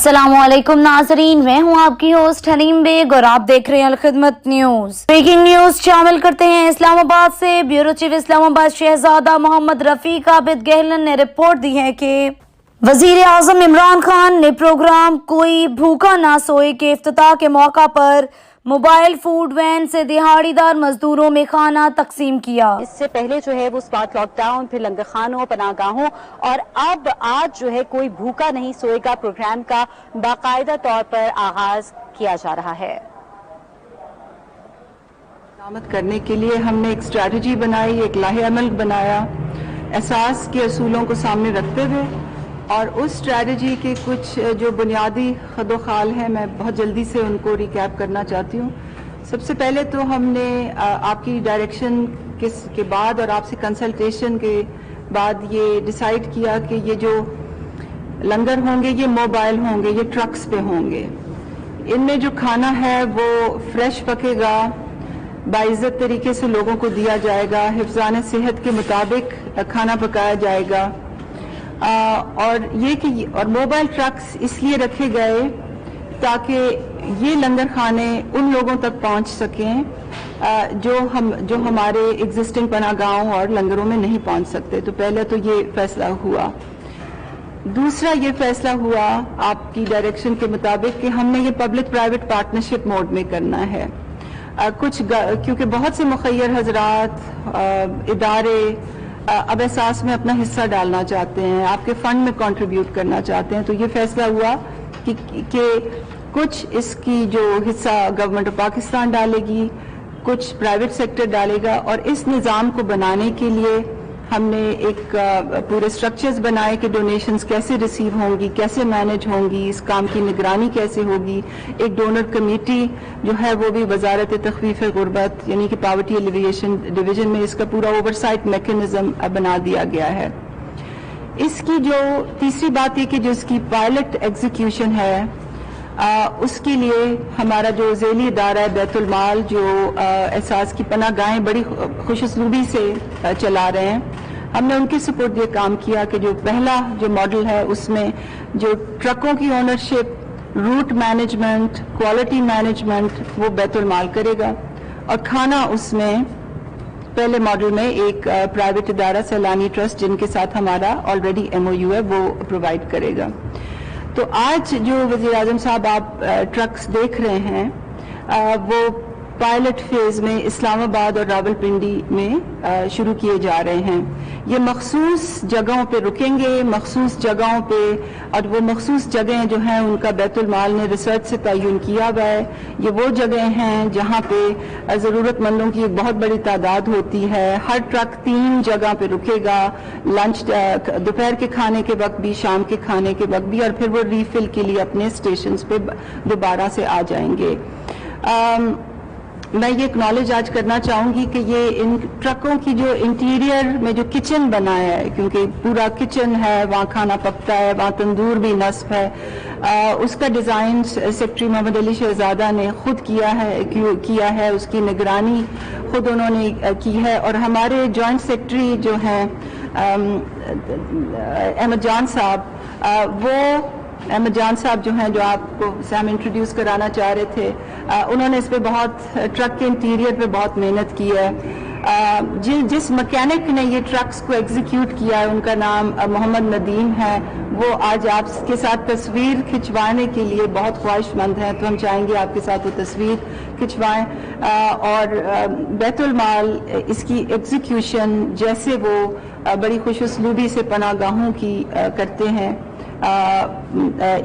अस्सलामुअलैकुम नाजरीन, मैं हूं आपकी होस्ट हनीम बेग और आप देख रहे हैं अलखिदमत न्यूज। ब्रेकिंग न्यूज शामिल करते हैं इस्लामाबाद से। ब्यूरो चीफ इस्लामाबाद शहजादा मोहम्मद रफीक आबिद गहलन ने रिपोर्ट दी है कि वजीर आजम इमरान खान ने प्रोग्राम कोई भूखा ना सोए के इफ्तिताह के मौका पर मोबाइल फूड वैन से दिहाड़ीदार मजदूरों में खाना तकसीम किया। इससे पहले जो है वो स्मार्ट लॉकडाउन, फिर लंगर खानों, पनाहगाहों और अब आज जो है कोई भूखा नहीं सोएगा प्रोग्राम का बाकायदा तौर पर आगाज किया जा रहा है। बरामद करने के लिए हमने एक स्ट्रैटेजी बनाई, एक लाहे अमल बनाया, एहसास के असूलों को सामने रखते हुए, और उस स्ट्रैटेजी के कुछ जो बुनियादी खदोखाल हैं मैं बहुत जल्दी से उनको रिकैप करना चाहती हूँ। सबसे पहले तो हमने आपकी डायरेक्शन के बाद और आपसे कंसल्टेशन के बाद ये डिसाइड किया कि ये जो लंगर होंगे ये मोबाइल होंगे, ये ट्रक्स पे होंगे। इनमें जो खाना है वो फ्रेश पकेगा, बाइज्जत तरीके से लोगों को दिया जाएगा, हिफ्ज़ान सेहत के मुताबिक खाना पकाया जाएगा। और मोबाइल ट्रक्स इसलिए रखे गए ताकि ये लंगर खाने उन लोगों तक पहुंच सकें जो हमारे एग्जिस्टिंग पनाहगाहों और लंगरों में नहीं पहुंच सकते। तो पहले तो ये फैसला हुआ। दूसरा ये फैसला हुआ आपकी डायरेक्शन के मुताबिक कि हमने ये पब्लिक प्राइवेट पार्टनरशिप मोड में करना है। क्योंकि बहुत से मुखय्यर हजरात, इदारे अब एहसास में अपना हिस्सा डालना चाहते हैं, आपके फंड में कंट्रीब्यूट करना चाहते हैं। तो ये फैसला हुआ कि कुछ इसकी जो हिस्सा गवर्नमेंट ऑफ पाकिस्तान डालेगी, कुछ प्राइवेट सेक्टर डालेगा, और इस निज़ाम को बनाने के लिए हमने एक पूरे स्ट्रक्चर्स बनाए कि डोनेशंस कैसे रिसीव होंगी, कैसे मैनेज होंगी, इस काम की निगरानी कैसे होगी। एक डोनर कमेटी जो है वो भी वजारत तखफीफ गुर्बत यानी कि पावर्टी एलिविएशन डिवीजन में इसका पूरा ओवरसाइट मैकेनिज्म बना दिया गया है। इसकी जो तीसरी बात है कि जो इसकी पायलट एग्जीक्यूशन है उसके लिए हमारा जो ज़ेली इदारा है बैतुल माल, जो एहसास की पनाहगाहें बड़ी खुशउस्लूबी से चला रहे हैं, हमने उनकी सपोर्ट ये काम किया कि जो पहला जो मॉडल है उसमें जो ट्रकों की ownership, route management, quality management वो बैतुल माल करेगा, और खाना उसमें पहले मॉडल में एक प्राइवेट इदारा सैलानी ट्रस्ट जिनके साथ हमारा ऑलरेडी MOU है वो प्रोवाइड करेगा। तो आज जो वज़ीर आज़म साहब आप ट्रक्स देख रहे हैं वो पायलट फेज में इस्लामाबाद और रावलपिंडी में शुरू किए जा रहे हैं। ये मखसूस जगहों पे रुकेंगे, मखसूस जगहों पे, और वो मखसूस जगहें जो हैं उनका बैतुल माल ने रिसर्च से तयन किया हुआ है। ये वो जगह हैं जहाँ पे ज़रूरतमंदों की एक बहुत बड़ी तादाद होती है। हर ट्रक 3 जगह पे रुकेगा, लंच, दोपहर के खाने के वक्त भी, शाम के खाने के वक्त भी, और फिर वो रीफिल के लिए अपने स्टेशंस पे दोबारा से आ जाएंगे। मैं ये एक्नॉलेज आज करना चाहूँगी कि ये इन ट्रकों की जो इंटीरियर में जो किचन बनाया है, क्योंकि पूरा किचन है, वहाँ खाना पकता है, वहाँ तंदूर भी नस्ब है, उसका डिज़ाइन सेक्रेटरी मोहम्मद अली शहजादा ने खुद किया है, उसकी निगरानी खुद उन्होंने की है। और हमारे जॉइंट सेक्रेटरी जो हैं अहमद जान साहब, अहमद जान साहब जो हैं, जो आपको से हम इंट्रोड्यूस कराना चाह रहे थे, उन्होंने इस पे बहुत, ट्रक के इंटीरियर पे बहुत मेहनत की है। जिस मैकेनिक ने ये ट्रक्स को एग्जीक्यूट किया है उनका नाम मोहम्मद नदीम है। वो आज आपके साथ तस्वीर खिंचवाने के लिए बहुत ख्वाहिशमंद हैं, तो हम चाहेंगे आपके साथ वो तस्वीर खिंचवाएं। और बैतुल माल इसकी एग्जीक्यूशन जैसे वो बड़ी खुशउस्लूबी से पनाहगाहों की करते हैं,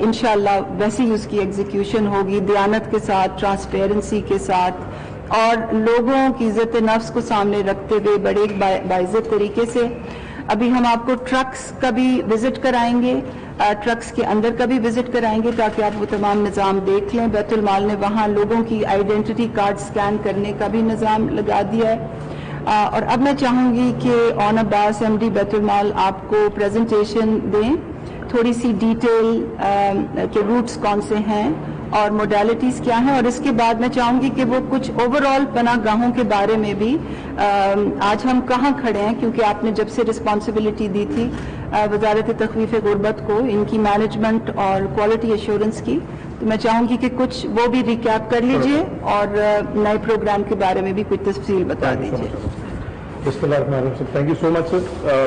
इंशाअल्लाह वैसे ही उसकी एग्जीक्यूशन होगी, दियानत के साथ, ट्रांसपेरेंसी के साथ, और लोगों की इज्जत नफ्स को सामने रखते हुए बड़े बाइज्जत तरीके से। अभी हम आपको ट्रक्स का भी विजिट कराएंगे, ट्रक्स के अंदर का भी विजिट कराएंगे ताकि आप वो तमाम निज़ाम देख लें। बैतुल माल ने वहाँ लोगों की आइडेंटिटी कार्ड स्कैन करने का भी निज़ाम लगा दिया है। और अब मैं चाहूँगी कि ऑन अब्बास MD बैतुल माल आपको प्रेजेंटेशन दें, थोड़ी सी डिटेल के रूट्स कौन से हैं اور موڈیلٹیز کیا ہیں, اور اس کے بعد میں چاہوں گی کہ وہ کچھ اوور آل پناہ گاہوں کے بارے میں بھی آج ہم کہاں کھڑے ہیں, کیونکہ آپ نے جب سے رسپانسبلٹی دی تھی وزارت تخفیف غربت کو ان کی مینجمنٹ اور کوالٹی ایشورنس کی, تو میں چاہوں گی کہ کچھ وہ بھی ریکیپ کر لیجئے اور نئے پروگرام کے بارے میں بھی کچھ تفصیل بتا دیجیے. بسم اللہ الرحمن الرحیم. Thank you so much sir.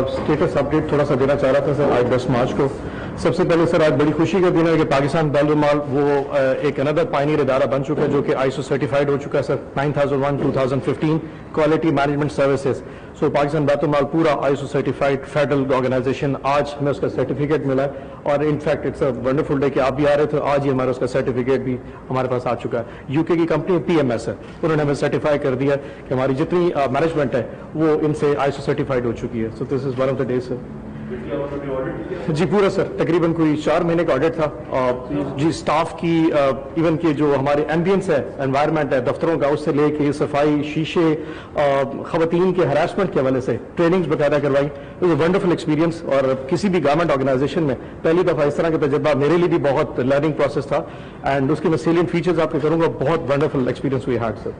Status update تھوڑا سا دینا چاہ رہا تھا سر. آج 10 مارچ کو سب سے پہلے سر آج بڑی خوشی کا دن ہے کہ پاکستان بیت المال وہ ایک اندر پائنیئر ادارہ بن چکا ہے جو کہ ISO سرٹیفائڈ ہو چکا ہے سر. 9001/2015 کوالٹی مینجمنٹ سروسز. سو پاکستان بیت المال پورا ISO سرٹیفائڈ فیڈرل آرگنائزیشن. آج ہمیں اس کا سرٹیفکیٹ ملا ہے اور in fact it's a wonderful day کہ آپ بھی آ رہے تھے. آج ہی ہمارا اس کا سرٹیفکیٹ بھی ہمارے پاس آ چکا ہے. UK کی کمپنی PMS ہے, انہوں نے ہمیں سرٹیفائی کر دیا کہ ہماری جتنی مینجمنٹ ہے وہ ان سے ISO سرٹیفائڈ ہو چکی ہے. So this is one of the days sir. جی پورا سر تقریباً کوئی 4 مہینے کا آڈٹ تھا. جی اسٹاف کی ایون کہ جو ہمارے ایمبینس ہے, انوائرمنٹ ہے دفتروں کا, اس سے لے کے صفائی, شیشے, خواتین کے ہراسمنٹ کے حوالے سے ٹریننگز باقاعدہ کروائی. It was a wonderful experience, اور کسی بھی گورنمنٹ آرگنائزیشن میں پہلی دفعہ اس طرح کا تجربہ میرے لیے بھی بہت لرننگ پروسیس تھا. اینڈ اس کے میں سیلینٹ فیچرز آپ کو کروں گا. بہت ونڈرفل ایکسپیرینس وی ہیڈ سر.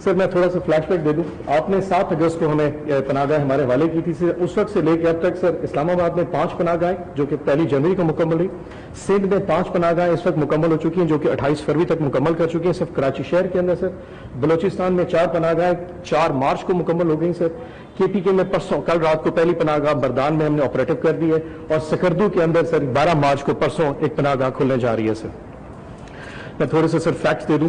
سر میں تھوڑا سا فلیش بیک دے دوں. آپ نے 7 اگست کو ہمیں پناہ گاہ ہمارے حوالے کی تھی. اس وقت سے لے کے اب تک سر اسلام آباد میں 5 پناہ گاہیں جو کہ 1 جنوری کو مکمل ہوئی. سندھ میں 5 پناہ گاہیں اس وقت مکمل ہو چکی ہیں جو کہ 28 فروری تک مکمل کر چکی ہیں صرف کراچی شہر کے اندر سر. بلوچستان میں 4 پناہ گاہیں 4 مارچ کو مکمل ہو گئی سر. KPK میں پرسوں کل رات کو پہلی پناہ گاہ بردان میں ہم نے آپریٹو کر دی ہے, اور سکردو کے اندر سر 12 مارچ کو پرسوں ایک پناہ گاہ کھلنے جا رہی ہے سر. میں تھوڑے سے سر فیکٹس دے دوں.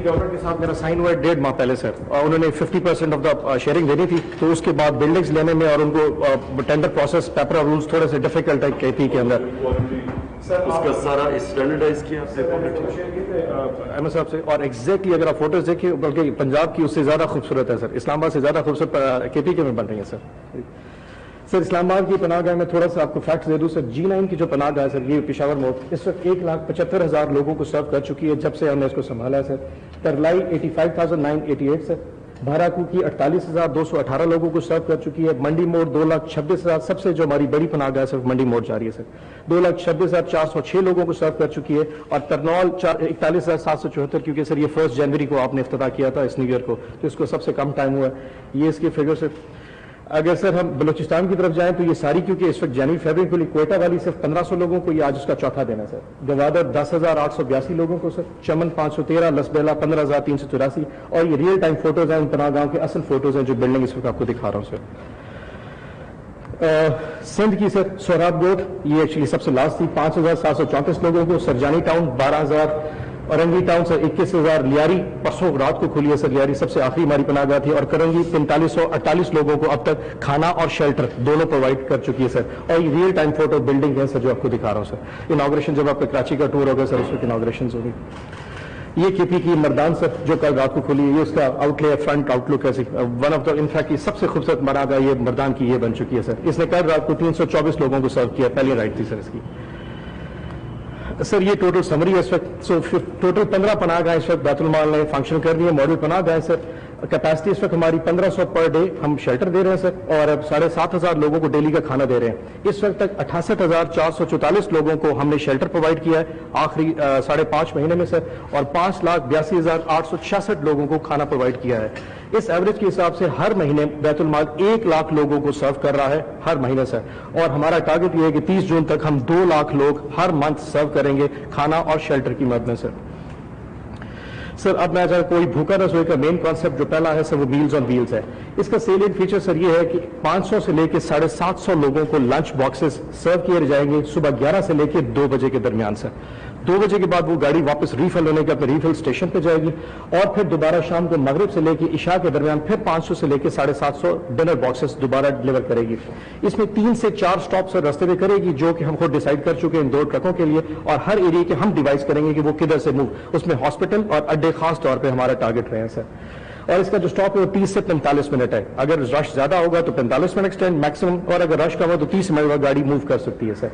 گورنمنٹ کے ساتھ میرا سائن ہوا ہے 1.5 ماہ پہلے سر, اور انہوں نے 50% آف دا شیئرنگ دینی تھی, تو اس کے بعد بلڈنگز لینے میں اور ان کو ٹینڈر پروسیس پیپر اور رولز تھوڑے سے ڈیفیکلٹ ہے KP کے اندر. اس کا سارا اسٹینڈرڈائز کیا احمد صاحب سے, اور ایگزیکٹلی اگر آپ فوٹوز دیکھیں بلکہ پنجاب کی اس سے زیادہ خوبصورت ہے سر. اسلام آباد سے زیادہ خوبصورت KPK میں بن رہی ہے سر. سر اسلام آباد کی پناہ گاہ میں تھوڑا سا آپ کو فیکٹس دے دوں سر. G9 کی جو پناہ گاہ ہے سر, یہ پشاور موڑ اس وقت 1,75,000 لوگوں کو سرو کر چکی ہے جب سے ہم نے اس کو سنبھالا ہے سر. کرلائی 85,988 سر. بھاراکو کی 48,218 لوگوں کو سرو کر چکی ہے. منڈی موڑ 2,26,000 سب سے جو ہماری بڑی پناہ گاہ ہے صرف منڈی موڑ جا رہی ہے سر. 2,26,406 لوگوں کو سرو کر چکی ہے. اور ترنول 41,774 کیونکہ سر یہ 1 جنوری کو آپ نے افتتاح کیا تھا اس نیو ایئر کو, تو اس کو سب سے کم ٹائم ہوا ہے. یہ اس کے فگر سے. اگر سر ہم بلوچستان کی طرف جائیں تو یہ ساری کیونکہ اس وقت جنوری فیبرری کو کوئٹہ والی صرف 1500 لوگوں کو, یہ آج اس کا چوتھا دن ہے سر. گوادر 10,882 لوگوں کو سر. چمن 513, لسبیلا 15,384, اور یہ ریئل ٹائم فوٹوز ہیں ان پناہ گاہوں کے, اصل فوٹوز ہیں جو بلڈنگ اس وقت آپ کو دکھا رہا ہوں سر. سندھ کی سر سوراب گوٹ یہ ایکچولی سب سے لاسٹ تھی, 5,734 لوگوں کو. سرجانی ٹاؤن 12,000, اورنگی ٹاؤن سر 21,000. لیاری پرسوں رات کو کھلی ہے سر, لیاری سب سے آخری ہماری پناہ گاہ تھی. اور کرنگی 4548 لوگوں کو اب تک کھانا اور شیلٹر دونوں پرووائڈ کر چکی ہے سر. اور یہ ریئل ٹائم فوٹو بلڈنگ ہے سر جو آپ کو دکھا رہا ہوں سر. انوگریشن جب آپ کا کراچی کا ٹور ہوگا سر اس وقت انوگریشن ہوگی. یہ KP کی مردان سر جو کل رات کو کھلی ہے, یہ اس کا آؤٹ لے فرنٹ آؤٹ لک ہے. ون آف دا انفیکٹ سب سے خوبصورت پناہ گاہ یہ مردان کی یہ بن چکی ہے سر. اس نے کل رات کو 324 لوگوں کو سرو کیا, پہلی رائڈ تھی سر اس کی. سر یہ ٹوٹل سمری ہے اس وقت. سو ٹوٹل 15 پناہ گاہیں اس وقت بیت المال نے فنکشن کر رہی ہے. ماڈل پناہ گاہیں سر. کیپیسٹی اس وقت ہماری 1500 پر ڈے ہم شیلٹر دے رہے ہیں سر, اور 7,500 لوگوں کو ڈیلی کا کھانا دے رہے ہیں. اس وقت تک 68,444 لوگوں کو ہم نے شیلٹر پرووائڈ کیا ہے آخری 5.5 مہینے میں سر, اور 5,82,866 لوگوں کو کھانا پرووائڈ کیا ہے. اس ایوریج کے حساب سے ہر مہینے بیت المال 1 لاکھ لوگوں کو سرو کر رہا ہے ہر مہینے سر. اور ہمارا ٹارگٹ یہ ہے کہ 30 جون تک ہم 2 لاکھ لوگ ہر منتھ سرو کریں گے کھانا اور شیلٹر کی مدد میں سر. سر اب میں اگر کوئی بھوکا نہ سوئے کا مین کانسیپٹ جو پہلا ہے سر وہ میلز آن ویلز ہے. اس کا سیلینٹ فیچر سر یہ ہے کہ 500 سے لے کے 750 لوگوں کو لنچ باکسز سرو کیے جائیں گے صبح 11 سے لے کے 2 بجے کے درمیان سر. 2 بجے کے بعد وہ گاڑی واپس ریفل ہونے کے اپنے ریفل اسٹیشن پہ جائے گی, اور پھر دوبارہ شام کو مغرب سے لے کے عشاء کے درمیان پھر 500 سے لے کے 750 ڈنر باکسز دوبارہ ڈلیور کرے گی. اس میں 3 سے 4 سٹاپ سر رستے پہ کرے گی جو کہ ہم خود ڈیسائیڈ کر چکے ہیں ان 2 ٹرکوں کے لیے, اور ہر ایریا کے ہم ڈیوائز کریں گے کہ وہ کدھر سے موو. اس میں ہاسپٹل اور اڈے خاص طور پہ ہمارا ٹارگٹ رہے ہیں سر. اور اس کا جو سٹاپ ہے وہ 30 سے 45 منٹ ہے. اگر رش زیادہ ہوگا تو 45 منٹ ایکسٹینڈ میکسیمم, اور اگر رش کم ہو تو 30 منٹ میں گاڑی موو کر سکتی ہے سر.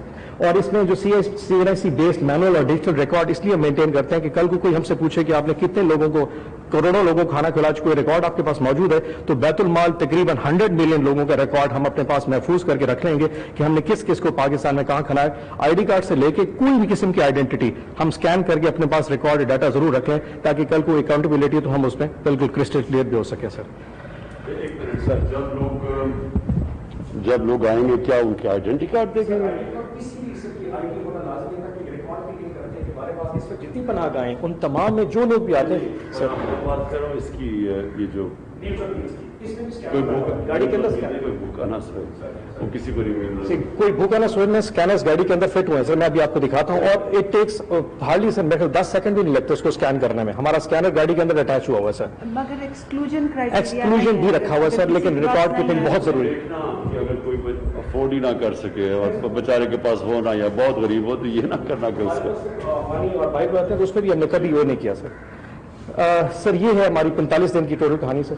اور اس میں جو CNIC بیسڈ مینول اور ڈیجیٹل ریکارڈ اس لیے مینٹین کرتے ہیں کہ کل کو کوئی ہم سے پوچھے کہ آپ نے کتنے لوگوں کو करोड़ों लोगों को खाना खिला चुके, रिकॉर्ड आपके पास मौजूद है, तो बैतुल माल तकरीबन 100 मिलियन लोगों का रिकॉर्ड हम अपने पास महफूज करके रख लेंगे कि हमने किस किस को पाकिस्तान में कहां खिलाया। आईडी कार्ड से लेके कोई भी किस्म की आइडेंटिटी हम स्कैन करके अपने पास रिकॉर्ड डाटा जरूर रख लें, ताकि कल को अकाउंटेबिलिटी तो हम उसमें बिल्कुल क्रिस्टल क्लियर भी हो सके। सर जब लोग आएंगे क्या उनके आइडेंटिटी कार्ड देखेंगे? जितनी पनाह गाहें उन तमाम में जो लोग भी आते हैं सर, बात कर रहा हूँ इसकी, ये जो कोई गाड़ी के अंदर कोई भूखा ना सोए, वो किसी को नहीं मिल रहा, कोई भूखा ना सोए में स्कैनर्स गाड़ी के अंदर फिट हुए हैं सर, मैं अभी आपको दिखाता हूँ। और इट टेक्स हार्डली सर मेरे 10 सेकंड भी नहीं लगते उसको स्कैन करने में। हमारा स्कैनर गाड़ी के अंदर अटैच हुआ हुआ है सर, मगर एक्सक्लूजन भी रखा हुआ है सर, लेकिन रिकॉर्ड कीपिंग बहुत जरूरी है। देखना कि अगर कोई अफोर्ड ही ना कर सके और बेचारे के पास हो ना या बहुत गरीब हो, तो ये ना करना कि उसका मनी और बाइक आते हैं तो उस पर भी हमने कभी वो नहीं किया सर। सर ये है हमारी 45 दिन की टोटल कहानी सर।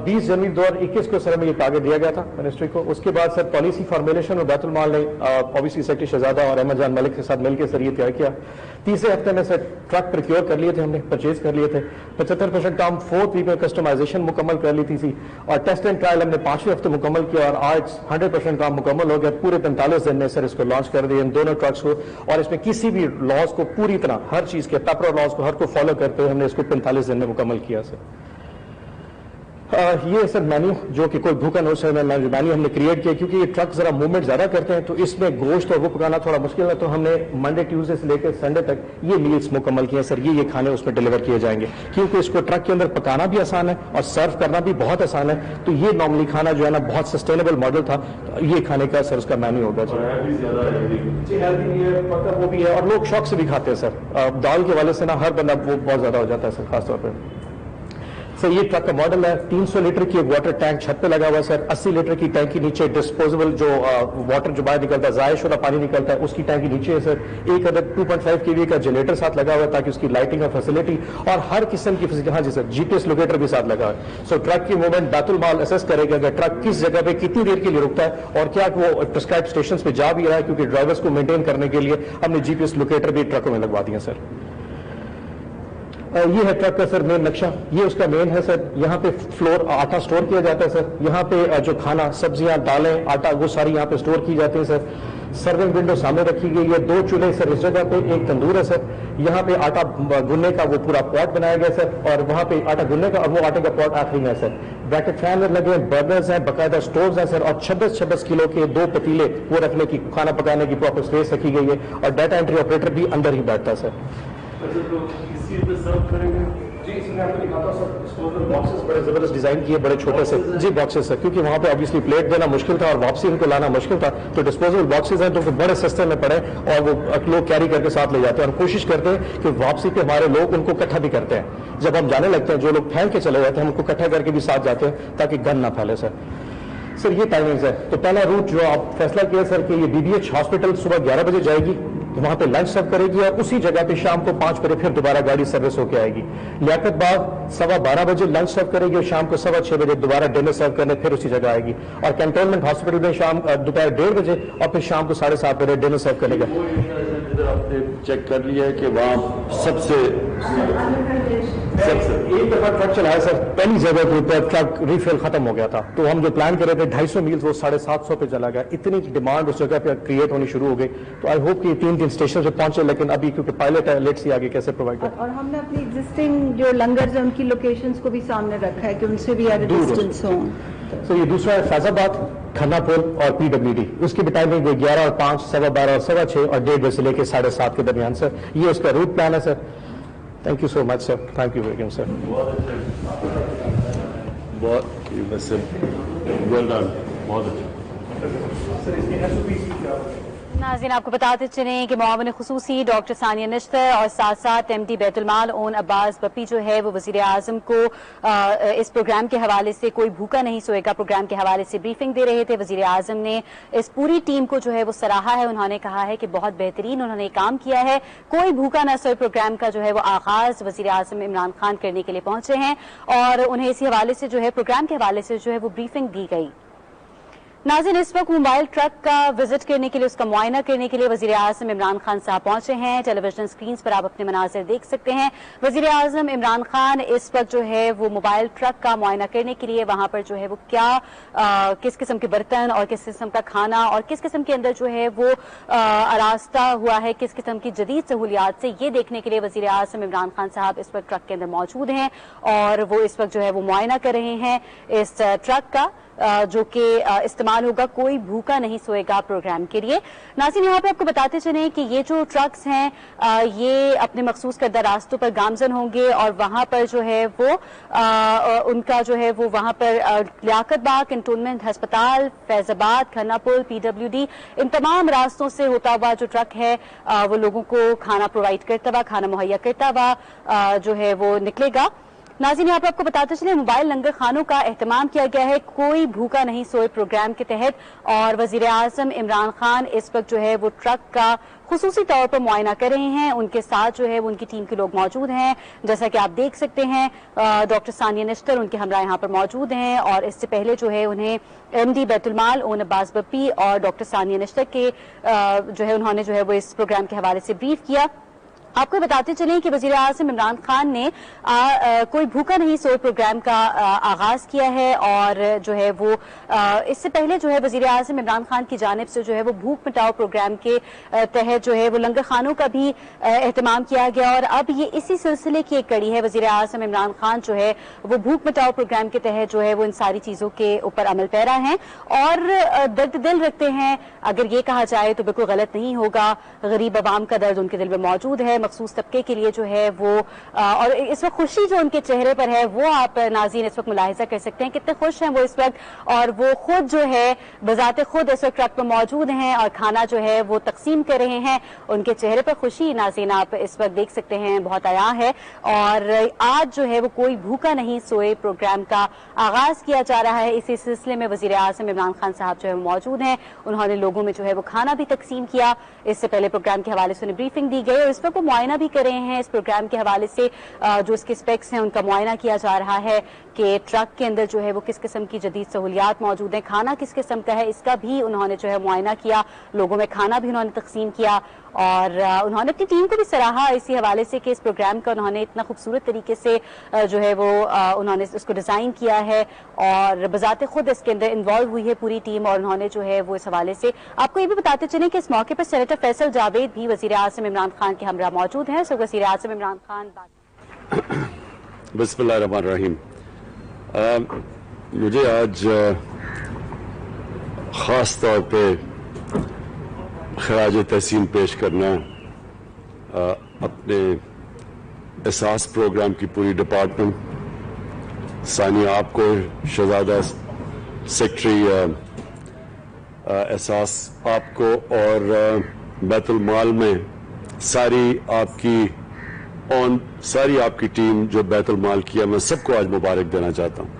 20 जनवरी 2021 को सर हमें ये टारगेट दिया गया था मिनिस्ट्री को। उसके बाद सर पॉलिसी फॉर्मुलेशन और बैतुल माल ने ऑब्वियसली सेक्रेटरी शहजादा और अहमद जान मलिक के साथ मिलकर सर ये तैयार किया। तीसरे हफ्ते में सर ट्रक प्रोक्योर कर लिए थे, हमने परचेज कर लिए थे। 75% काम 4th वीक में कस्टमाइजेशन मुकम्मल कर ली थी और टेस्ट एंड ट्रायल हमने 5वें हफ्ते मुकम्मल किया और आज 100% काम मुकम्मल हो गया। पूरे 45 दिन में सर इसको लॉन्च कर दिया इन दोनों ट्रक्स को, और इसमें किसी भी लॉज को पूरी तरह हर चीज के पेपर लॉज को हर को फॉलो करते हुए हमने इसको 45 दिन में मुकम्मल किया सर। ये सर मेन्यू जो कि कोई भूखा न हो सर मेन्यू हमने क्रिएट किया, क्योंकि ये ट्रक जरा मूवमेंट ज्यादा करते हैं तो इसमें गोश्त और वो पकाना थोड़ा मुश्किल है, तो हमने मंडे ट्यूसडे से लेकर संडे तक ये मील्स मुकम्मल किए सर। ये खाने उसमें डिलीवर किए जाएंगे, क्योंकि इसको ट्रक के अंदर पकाना भी आसान है और सर्व करना भी बहुत आसान है। तो ये नॉर्मली खाना जो है ना बहुत सस्टेनेबल मॉडल था, तो ये खाने का सर उसका मेन्यू होगा जी, हेल्दी भी है, वो भी है और लोग शौक से भी खाते हैं सर। दाल के वाले से ना हर बंदा वो बहुत ज्यादा हो जाता है सर, खासतौर पर। सर ये ट्रक का मॉडल है, 300 लीटर की एक वाटर टैंक छत पे लगा हुआ है सर। 80 लीटर की टैंकी नीचे डिस्पोजेबल जो वाटर जो बाहर निकलता है, जायश वाला पानी निकलता है, उसकी टैंकी नीचे है सर। एक अदर 2.5 kVA का जनरेटर साथ लगा हुआ है ताकि उसकी लाइटिंग और फैसिलिटी और हर किस्म की फैसिलिटी, हाँ जी सर, जीपीएस लोकेटर भी साथ लगा है। सो ट्रक की मूवमेंट बैतुल माल असेस करेगा कि ट्रक किस जगह पे कितनी देर के लिए रुकता है और क्या वो प्रिस्क्राइब स्टेशन पे जा भी रहा है, क्योंकि ड्राइवर्स को मेंटेन करने के लिए हमने जीपीएस लोकेटर भी ट्रकों में लगवा दिए सर। ये है ट्रक का सर मेन नक्शा, ये उसका मेन है सर। यहाँ पे फ्लोर आटा स्टोर किया जाता है सर। यहाँ पे जो खाना, सब्जियां, दालें, आटा वो सारी यहाँ पे स्टोर की जाती है सर। सर्विंग विंडो सामने रखी गई है, 2 चूल्हे सर इस जगह पे, एक तंदूर है सर। यहाँ पे आटा गुनने का वो पूरा पॉट बनाया गया सर, और वहाँ पे आटा गुनने का और वो आटे का पॉट आखिरी में है सर। ब्रैकेट फैन लगे हैं, बर्नर्स हैं, बाकायदा स्टोव्स हैं सर, और 26 किलो के 2 पतीले वो रखने की, खाना पकाने की प्रॉपर स्पेस रखी गई है, और डाटा एंट्री ऑपरेटर भी अंदर ही बैठता है सर। जी इसमें आपको दिखाता हूं सर, डिस्पोजल बॉक्सेस बड़े जबरदस्त डिजाइन किए, बड़े छोटे से जी बॉक्सेस है, क्योंकि वहां पे ऑब्वियसली प्लेट देना मुश्किल था और वापसी उनको लाना मुश्किल था, तो डिस्पोजल बॉक्सेस हैं तो बड़े सस्ते में पड़े और वो लोग कैरी करके साथ ले जाते हैं। और कोशिश करते हैं कि वापसी पे हमारे लोग उनको इकट्ठा भी करते हैं। जब हम जाने लगते हैं, जो लोग फेंक के चले जाते हैं हम उनको इकट्ठा करके भी साथ जाते हैं ताकि गन ना फैले सर। सर ये टाइमिंग्स है, तो पहला रूट जो आप फैसला किया सर कि ये बीबीएच हॉस्पिटल सुबह 11 बजे जाएगी, वहां पे लंच सर्व करेगी और उसी जगह पे शाम को 5 बजे फिर दोबारा गाड़ी सर्विस होके आएगी। लियाकत बाग 12:15 बजे लंच सर्व करेगी और शाम को 6:15 बजे दोबारा डिनर सर्व करने फिर उसी जगह आएगी। और कैंटोनमेंट हॉस्पिटल में शाम दोपहर 1:30 बजे और फिर शाम को 7:30 बजे डिनर सर्व करेगा। आपने चेक कर लिया है कि वहाँ सबसे एक दफा ट्रक चलाया सर, पहली जगह के ऊपर ट्रक रिफिल खत्म हो गया था, तो हम जो प्लान कर रहे थे 250 मील्स वो 750 पे चला गया। इतनी डिमांड उस जगह पे क्रिएट होनी शुरू हो गई, तो आई होप कि 3 स्टेशन पे पहुंचे, लेकिन अभी क्योंकि पायलट है, लेट्स सी आगे कैसे प्रोवाइड करें। और हमने अपनी एग्जिस्टिंग जो लंगर्स हैं उनकी लोकेशंस को भी सामने रखा है कि उनसे भी एट अ डिस्टेंस हो। तो ये दूसरा है फैजाबाद, खन्नापुर और पीडब्ल्यूडी। उसकी भी टाइमिंग 11 और 5, 12:15 और 6:15 और 1:30 बजे से लेकर 7:30 के दरमियान सर। ये उसका रूट प्लान है sir. Thank you so much sir, thank you very much sir. बहुत वैसे वेल डन, बहुत अच्छा। नाज़रीन आपको बताते चलें कि मुआविन खुसूसी डॉक्टर सानिया नश्तर और साथ साथ एमडी बैतुल माल ओन अब्बास बप्पी जो है वो वज़ीर आज़म को इस प्रोग्राम के हवाले से कोई भूखा नहीं सोएगा प्रोग्राम के हवाले से ब्रीफिंग दे रहे थे। वज़ीर आज़म ने इस पूरी टीम को जो है वो सराहा है। उन्होंने कहा है कि बहुत बेहतरीन उन्होंने काम किया है। कोई भूखा न सोए प्रोग्राम का जो है वो आगाज वज़ीर आज़म इमरान खान करने के लिए पहुंचे हैं और उन्हें इसी हवाले से जो है प्रोग्राम के हवाले से जो है वो ब्रीफिंग दी गई। नाज़रीन, इस वक्त मोबाइल ट्रक का विजिट करने के लिए, उसका मुआयना करने के लिए वज़ीर आज़म इमरान खान साहब पहुंचे हैं। टेलीविजन स्क्रीन पर आप अपने मनाज़िर देख सकते हैं। वज़ीर आज़म इमरान खान इस वक्त जो है वो मोबाइल ट्रक का मुआयना करने के लिए वहां पर जो है वो क्या किस किस्म के बर्तन और किस किस्म का खाना और किस किस्म के अंदर जो है वो आरास्ता हुआ है, किस किस्म की जदीद सहूलियात से, ये देखने के लिए वज़ीर आज़म इमरान खान साहब इस वक्त ट्रक के अंदर मौजूद हैं और वो इस वक्त जो है वो मुआयना कर रहे हैं इस ट्रक का, जो कि इस्तेमाल होगा कोई भूखा नहीं सोएगा प्रोग्राम के लिए। नाज़रीन, यहाँ पे आपको बताते चलें कि ये जो ट्रक्स हैं ये अपने मखसूस करदा रास्तों पर गामजन होंगे और वहां पर जो है वो उनका जो है वो वहां पर लियाकत बाग, कंटोनमेंट हस्पताल, फैजाबाद, खन्ना पुल, PWD, इन तमाम रास्तों से होता हुआ जो ट्रक है वो लोगों को खाना प्रोवाइड करता हुआ, खाना मुहैया करता हुआ जो है वो निकलेगा। नाज़रीन, यहाँ पर आपको बताते चले मोबाइल लंगर खानों का एहतमाम किया गया है कोई भूखा नहीं सोए प्रोग्राम के तहत और वज़ीर आज़म इमरान खान इस वक्त जो है वो ट्रक का खुसूसी तौर पर मुआयना कर रहे हैं। उनके साथ जो है वो उनकी टीम के लोग मौजूद हैं, जैसा कि आप देख सकते हैं। डॉक्टर सानिया निश्तर उनके हमरा यहाँ पर मौजूद हैं और इससे पहले जो है उन्हें MD बैतुलमाल ओन अब्बास बप्पी और डॉक्टर सानिया निश्तर के जो है उन्होंने जो है वो इस प्रोग्राम के हवाले से ब्रीफ किया। आपको बताते चलें कि वज़ीर आज़म इमरान खान ने कोई भूखा नहीं सोए प्रोग्राम का आगाज किया है और जो है वो इससे पहले जो है वज़ीर आज़म इमरान खान की जानिब से जो है वो भूख मिटाओ प्रोग्राम के तहत जो है वो लंगर खानों का भी एहतमाम किया गया और अब ये इसी सिलसिले की एक कड़ी है। वज़ीर आज़म इमरान खान जो है वो भूख मिटाओ प्रोग्राम के तहत जो है वो इन सारी चीजों के ऊपर अमल पैरा हैं और दर्द दिल रखते हैं। अगर ये कहा जाए तो बिल्कुल गलत नहीं होगा, गरीब अवाम का दर्द उनके दिल में मौजूद है, मखसूस तबके के लिए जो है वो और इस वक्त खुशी जो उनके चेहरे पर है वो आप नाज़रीन इस वक्त मुलाहिजा कर सकते हैं कितने खुश हैं वो इस वक्त और वो खुद जो है बजाते खुद इस वक्त ट्रक पर मौजूद हैं और खाना जो है वो तकसीम कर रहे हैं। उनके चेहरे पर खुशी नाज़रीन आप इस वक्त देख सकते हैं बहुत आया है और आज जो है वो कोई भूखा नहीं सोए प्रोग्राम का आगाज किया जा रहा है। इसी सिलसिले में वज़ीर आज़म इमरान खान साहब जो है मौजूद हैं, उन्होंने लोगों में जो है वो खाना भी तकसीम किया। इससे पहले प्रोग्राम के हवाले से उन्हें ब्रीफिंग दी गई और इस वक्त वो मुआयना भी कर रहे हैं। इस प्रोग्राम के हवाले से जो इसके स्पेक्स हैं उनका मुआयना किया जा रहा है कि ट्रक के अंदर जो है वो किस किस्म की जदीद सहूलियात मौजूद हैं, खाना किस किस्म का है, इसका भी उन्होंने जो है मुआयना किया। लोगों में खाना भी उन्होंने तकसीम किया और उन्होंने अपनी टीम को भी सराहा इसी हवाले से कि इस प्रोग्राम का उन्होंने इतना खूबसूरत तरीके से जो है वो उन्होंने इसको डिजाइन किया है और बजाते खुद इसके अंदर इन्वॉल्व हुई है पूरी टीम और उन्होंने जो है वो इस हवाले से आपको ये भी बताते चलें कि इस मौके पर सेनेटर फैसल जावेद भी वज़ीर आज़म इमरान खान के हमरा मौजूद हैं। सो वज़ीर आज़म इमरान खान बिस्मिल्लाहिर्रहमानिर्रहीम। मुझे आज ख़ास तौर पे खराज तहसीन पेश करना अपने एहसास प्रोग्राम की पूरी डिपार्टमेंट, सानिया आपको, शहजादा सेक्रेटरी एहसास आपको और बैतुल माल में सारी आपकी टीम जो बैतुल माल किया, मैं सबको आज मुबारक देना चाहता हूं।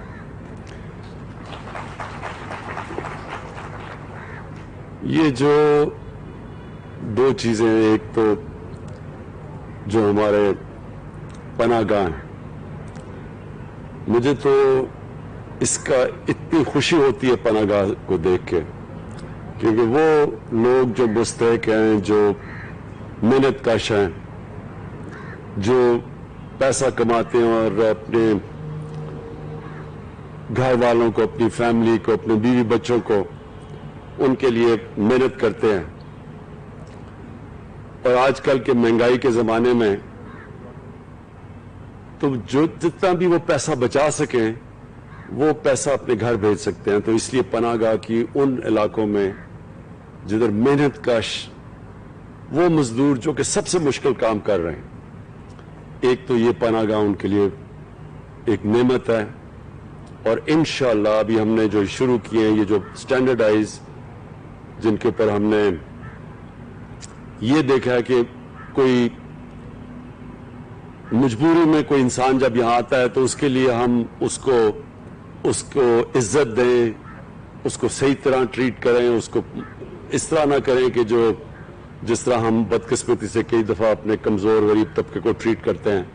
ये जो दो चीजें, एक तो जो हमारे पनाहगाह हैं, मुझे तो इसका इतनी खुशी होती है पनाहगाह को देख के, क्योंकि वो लोग जो मुस्तहिक हैं, जो मेहनत कश हैं, जो पैसा कमाते हैं और अपने घर वालों को, अपनी फैमिली को, अपने बीवी बच्चों को, उनके लिए मेहनत करते हैं। और आजकल के महंगाई के जमाने में तो जो जितना भी वो पैसा बचा सकें वो पैसा अपने घर भेज सकते हैं। तो इसलिए पनाहगाह की उन इलाकों में जिधर मेहनत कश वो मजदूर जो कि सबसे मुश्किल काम कर रहे हैं, एक तो ये पनाहगाह उनके लिए एक नेमत है। और इंशाअल्लाह अभी हमने जो शुरू किए हैं, ये जो स्टैंडर्डाइज, जिनके ऊपर हमने ये देखा है कि कोई मजबूरी में कोई इंसान जब यहां आता है तो उसके लिए हम उसको इज्जत दें, उसको सही तरह ट्रीट करें, उसको इस तरह ना करें कि जिस तरह हम बदकिस्मती से कई दफा अपने कमजोर गरीब तबके को ट्रीट करते हैं,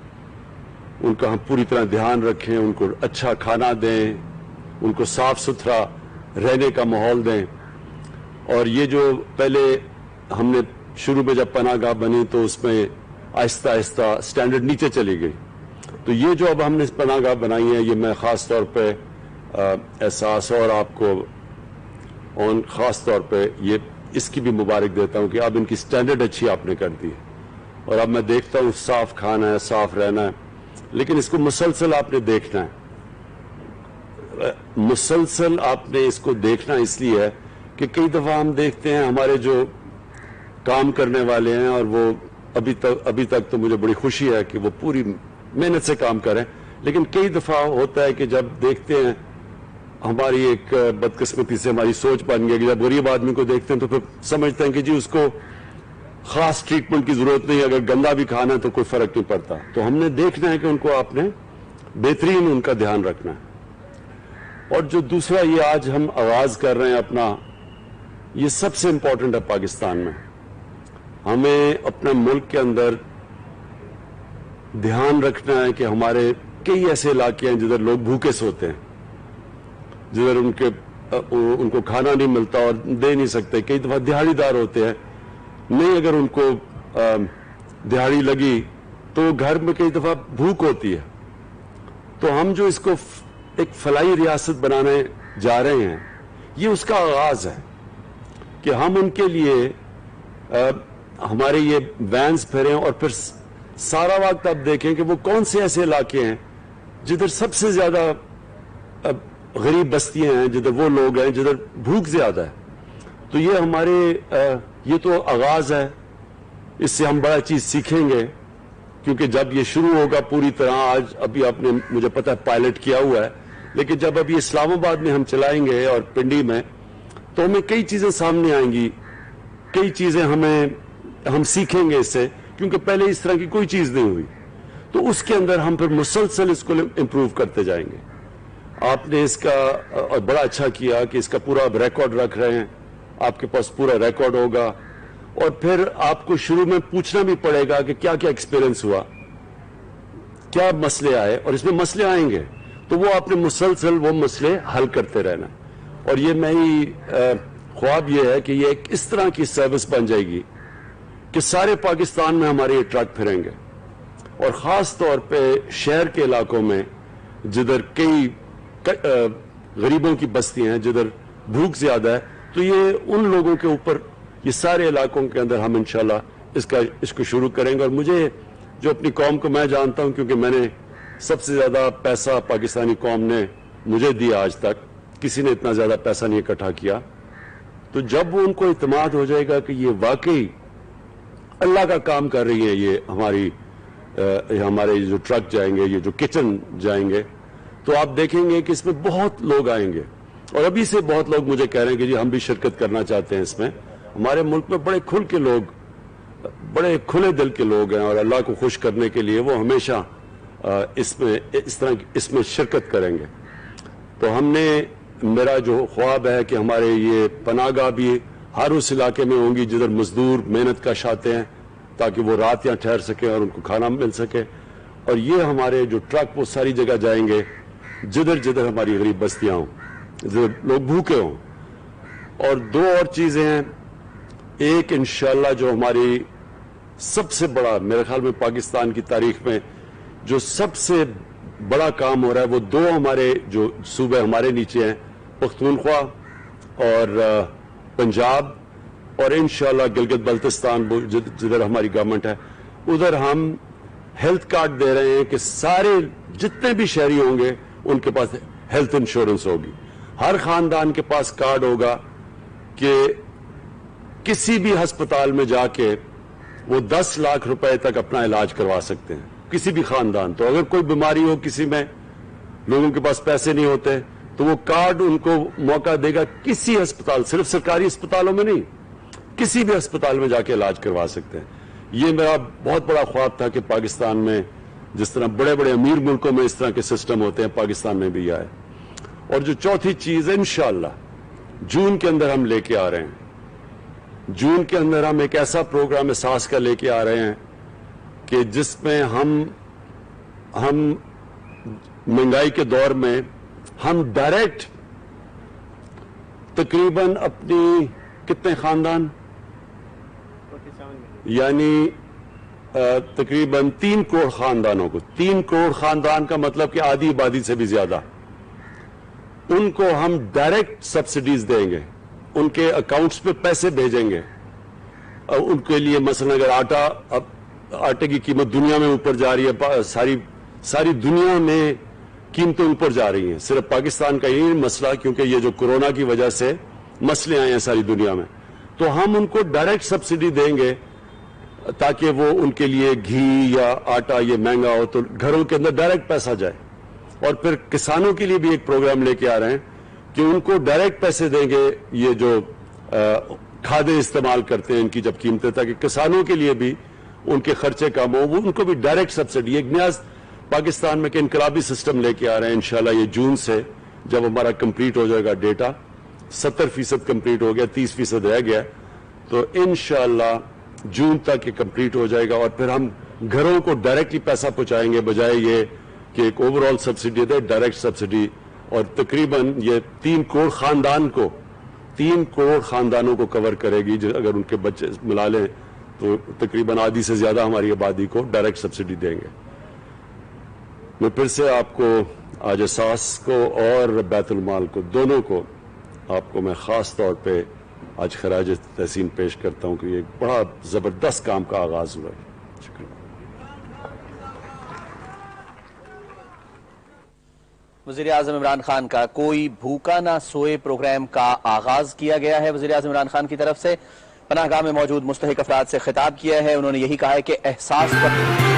उनका हम पूरी तरह ध्यान रखें, उनको अच्छा खाना दें, उनको साफ सुथरा رہنے کا ماحول دیں. اور یہ جو پہلے ہم نے شروع میں جب پناہ گاہ بنی تو اس میں آہستہ آہستہ اسٹینڈرڈ نیچے چلی گئی. تو یہ جو اب ہم نے پناہ گاہ بنائی ہے یہ میں خاص طور پہ احساس اور آپ کو خاص طور پہ یہ اس کی بھی مبارک دیتا ہوں کہ اب ان کی اسٹینڈرڈ اچھی آپ نے کر دی ہے. اور اب میں دیکھتا ہوں صاف کھانا ہے, صاف رہنا ہے, لیکن اس کو مسلسل آپ نے دیکھنا ہے. مسلسل آپ نے اس کو دیکھنا اس لیے ہے کہ کئی دفعہ ہم دیکھتے ہیں ہمارے جو کام کرنے والے ہیں اور وہ ابھی تک تو مجھے بڑی خوشی ہے کہ وہ پوری محنت سے کام کریں, لیکن کئی دفعہ ہوتا ہے کہ جب دیکھتے ہیں ہماری ایک بدقسمتی سے ہماری سوچ بن گئی کہ جب غریب آدمی کو دیکھتے ہیں تو پھر سمجھتے ہیں کہ جی اس کو خاص ٹریٹمنٹ کی ضرورت نہیں, اگر گندا بھی کھانا ہے تو کوئی فرق نہیں پڑتا. تو ہم نے دیکھنا ہے کہ ان کو آپ نے بہترین ان کا دھیان رکھنا ہے. اور جو دوسرا یہ آج ہم آغاز کر رہے ہیں اپنا, یہ سب سے امپورٹنٹ ہے پاکستان میں. ہمیں اپنے ملک کے اندر دھیان رکھنا ہے کہ ہمارے کئی ایسے علاقے ہیں جدھر لوگ بھوکے سوتے ہیں, جدھر ان کو کھانا نہیں ملتا اور دے نہیں سکتے. کئی دفعہ دہاڑی دار ہوتے ہیں, نہیں اگر ان کو دہاڑی لگی تو گھر میں کئی دفعہ بھوک ہوتی ہے. تو ہم جو اس کو ایک فلاحی ریاست بنانے جا رہے ہیں یہ اس کا آغاز ہے کہ ہم ان کے لیے ہمارے یہ وینز پھریں اور پھر سارا وقت آپ دیکھیں کہ وہ کون سے ایسے علاقے ہیں جدھر سب سے زیادہ غریب بستیاں ہیں, جدھر وہ لوگ ہیں جدھر بھوک زیادہ ہے. تو یہ ہمارے یہ تو آغاز ہے, اس سے ہم بڑا چیز سیکھیں گے کیونکہ جب یہ شروع ہوگا پوری طرح, آج ابھی آپ نے مجھے پتہ ہے پائلٹ کیا ہوا ہے, لیکن جب ابھی اسلام آباد میں ہم چلائیں گے اور پنڈی میں تو ہمیں کئی چیزیں سامنے آئیں گی, کئی چیزیں ہم سیکھیں گے اس سے, کیونکہ پہلے اس طرح کی کوئی چیز نہیں ہوئی. تو اس کے اندر ہم پھر مسلسل اس کو امپروو کرتے جائیں گے. آپ نے اس کا اور بڑا اچھا کیا کہ اس کا پورا ریکارڈ رکھ رہے ہیں, آپ کے پاس پورا ریکارڈ ہوگا اور پھر آپ کو شروع میں پوچھنا بھی پڑے گا کہ کیا کیا ایکسپیرینس ہوا, کیا مسئلے آئے, اور اس میں مسئلے آئیں گے تو وہ آپ نے مسلسل وہ مسئلے حل کرتے رہنا. اور یہ میری خواب یہ ہے کہ یہ ایک اس طرح کی سروس بن جائے گی کہ سارے پاکستان میں ہمارے یہ ٹرک پھریں گے, اور خاص طور پہ شہر کے علاقوں میں جدھر کئی غریبوں کی بستیاں ہیں, جدھر بھوک زیادہ ہے, تو یہ ان لوگوں کے اوپر یہ سارے علاقوں کے اندر ہم انشاءاللہ اس کو شروع کریں گے. اور مجھے جو اپنی قوم کو میں جانتا ہوں, کیونکہ میں نے سب سے زیادہ پیسہ پاکستانی قوم نے مجھے دیا, آج تک کسی نے اتنا زیادہ پیسہ نہیں اکٹھا کیا. تو جب وہ ان کو اعتماد ہو جائے گا کہ یہ واقعی اللہ کا کام کر رہی ہے, یہ ہمارے جو ٹرک جائیں گے, یہ جو کچن جائیں گے, تو آپ دیکھیں گے کہ اس میں بہت لوگ آئیں گے. اور ابھی سے بہت لوگ مجھے کہہ رہے ہیں کہ جی ہم بھی شرکت کرنا چاہتے ہیں اس میں. ہمارے ملک میں بڑے کھل کے لوگ, بڑے کھلے دل کے لوگ ہیں, اور اللہ کو خوش کرنے کے لیے وہ ہمیشہ اس میں شرکت کریں گے. تو ہم نے, میرا جو خواب ہے کہ ہمارے یہ پناہ گاہ بھی ہر اس علاقے میں ہوں گی جدھر مزدور محنت کش آتے ہیں, تاکہ وہ رات یہاں ٹھہر سکیں اور ان کو کھانا مل سکے. اور یہ ہمارے جو ٹرک وہ ساری جگہ جائیں گے جدھر جدھر ہماری غریب بستیاں ہوں, جدھر لوگ بھوکے ہوں. اور دو اور چیزیں ہیں, ایک انشاءاللہ جو ہماری سب سے بڑا, میرے خیال میں پاکستان کی تاریخ میں جو سب سے بڑا کام ہو رہا ہے, وہ دو ہمارے جو صوبے ہمارے نیچے ہیں, پختونخوا اور پنجاب, اور انشاءاللہ گلگت بلتستان جدھر ہماری گورنمنٹ ہے, ادھر ہم ہیلتھ کارڈ دے رہے ہیں کہ سارے جتنے بھی شہری ہوں گے ان کے پاس ہیلتھ انشورنس ہوگی. ہر خاندان کے پاس کارڈ ہوگا کہ کسی بھی ہسپتال میں جا کے وہ 10 لاکھ روپے تک اپنا علاج کروا سکتے ہیں, کسی بھی خاندان. تو اگر کوئی بیماری ہو کسی میں, لوگوں کے پاس پیسے نہیں ہوتے, تو وہ کارڈ ان کو موقع دے گا کسی ہسپتال, صرف سرکاری ہسپتالوں میں نہیں, کسی بھی ہسپتال میں جا کے علاج کروا سکتے ہیں. یہ میرا بہت بڑا خواب تھا کہ پاکستان میں جس طرح بڑے بڑے امیر ملکوں میں اس طرح کے سسٹم ہوتے ہیں, پاکستان میں بھی آئے. اور جو چوتھی چیز انشاءاللہ جون کے اندر ہم لے کے آ رہے ہیں, جون کے اندر ہم ایک ایسا پروگرام احساس کا لے کے آ رہے ہیں کہ جس میں ہم مہنگائی کے دور میں ہم ڈائریکٹ तकरीबन अपनी कितने खानदान, यानी तकरीबन 3 करोड़ खानदानों को, 3 करोड़ खानदान का मतलब कि आधी आबादी से भी ज्यादा, उनको हम डायरेक्ट सब्सिडीज देंगे, उनके अकाउंट्स पे पैसे भेजेंगे। और उनके लिए मसलन अगर आटे की कीमत दुनिया में ऊपर जा रही है, सारी दुनिया में कीमतें ऊपर जा रही हैं, सिर्फ पाकिस्तान का यही मसला, क्योंकि ये जो कोरोना की वजह से मसले आए हैं सारी दुनिया में, तो हम उनको डायरेक्ट सब्सिडी देंगे ताकि वो उनके लिए घी या आटा ये महंगा हो तो घरों के अंदर डायरेक्ट पैसा जाए। और फिर किसानों के लिए भी एक प्रोग्राम लेके आ रहे हैं कि उनको डायरेक्ट पैसे देंगे, ये जो खादें इस्तेमाल करते हैं इनकी जब कीमतें, ताकि किसानों के लिए भी उनके खर्चे कम हो, वो उनको भी डायरेक्ट सब्सिडी। एक नया पाकिस्तान में इनकलाबी सिस्टम लेके आ रहे हैं इंशाल्लाह। ये जून से जब हमारा कंप्लीट हो जाएगा डेटा, 70% कंप्लीट हो गया, 30% रह गया, तो इंशाल्लाह जून तक ये कंप्लीट हो जाएगा। और फिर हम घरों को डायरेक्टली पैसा पहुंचाएंगे, बजाय ये कि एक ओवरऑल सब्सिडी दे, डायरेक्ट सब्सिडी। और तकरीबन ये 3 करोड़ खानदान को, 3 करोड़ खानदानों को कवर करेगी। अगर उनके बच्चे मिला लें तो तकरीबन आधी से ज्यादा हमारी आबादी को डायरेक्ट सब्सिडी देंगे। मैं फिर से आपको आज एहसास को और बैतुल माल को, दोनों को आपको मैं खास तौर पे आज खराज तहसीन पेश करता हूं कि ये बड़ा जबरदस्त काम का आगाज हुआ है। शुक्रिया। वज़ीर-ए-आज़म इमरान खान का कोई भूखा ना सोए प्रोग्राम का आगाज किया गया है। वज़ीर-ए-आज़म इमरान खान की तरफ से पनाहगाह में मौजूद मुस्तहिक अफराद से खिताब किया है। उन्होंने यही कहा है कि एहसास पर